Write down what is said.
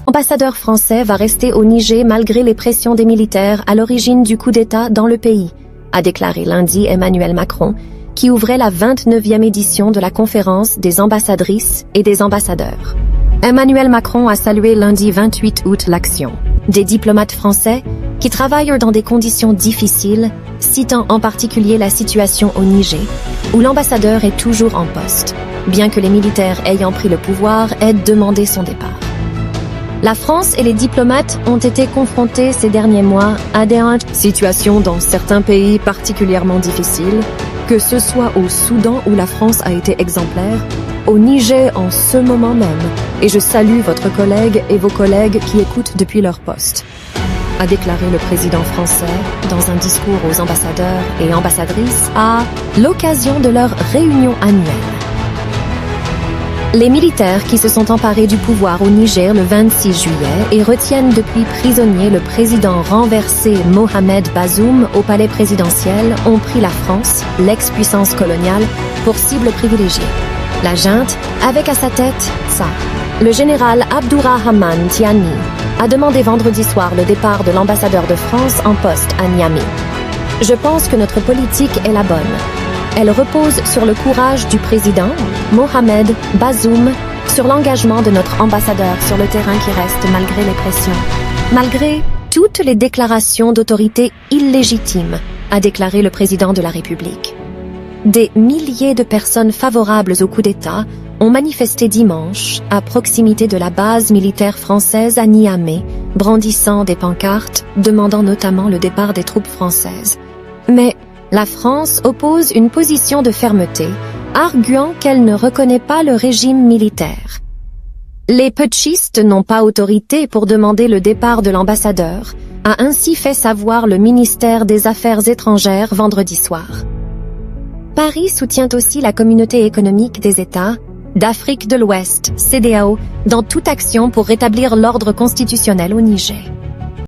L'ambassadeur français va rester au Niger malgré les pressions des militaires à l'origine du coup d'État dans le pays, a déclaré lundi Emmanuel Macron, qui ouvrait la 29e édition de la conférence des ambassadrices et des ambassadeurs. Emmanuel Macron a salué lundi 28 août l'action des diplomates français qui travaillent dans des conditions difficiles, citant en particulier la situation au Niger, où l'ambassadeur est toujours en poste, bien que les militaires ayant pris le pouvoir aient demandé son départ. La France et les diplomates ont été confrontés ces derniers mois à des situations dans certains pays particulièrement difficiles, que ce soit au Soudan où la France a été exemplaire, au Niger en ce moment même, et je salue votre collègue et vos collègues qui écoutent depuis leur poste, a déclaré le président français dans un discours aux ambassadeurs et ambassadrices à l'occasion de leur réunion annuelle. Les militaires qui se sont emparés du pouvoir au Niger le 26 juillet et retiennent depuis prisonnier le président renversé Mohamed Bazoum au palais présidentiel ont pris la France, l'ex-puissance coloniale, pour cible privilégiée. La junte, avec à sa tête, le général Abdourahmane Tiani, a demandé vendredi soir le départ de l'ambassadeur de France en poste à Niamey. Je pense que notre politique est la bonne. Elle repose sur le courage du président, Mohamed Bazoum, sur l'engagement de notre ambassadeur sur le terrain qui reste malgré les pressions. Malgré toutes les déclarations d'autorité illégitimes, a déclaré le président de la République. Des milliers de personnes favorables au coup d'État ont manifesté dimanche à proximité de la base militaire française à Niamey, brandissant des pancartes demandant notamment le départ des troupes françaises. Mais la France oppose une position de fermeté, arguant qu'elle ne reconnaît pas le régime militaire. Les putschistes n'ont pas autorité pour demander le départ de l'ambassadeur, a ainsi fait savoir le ministère des Affaires étrangères vendredi soir. Paris soutient aussi la Communauté économique des États d'Afrique de l'Ouest, CEDEAO, dans toute action pour rétablir l'ordre constitutionnel au Niger.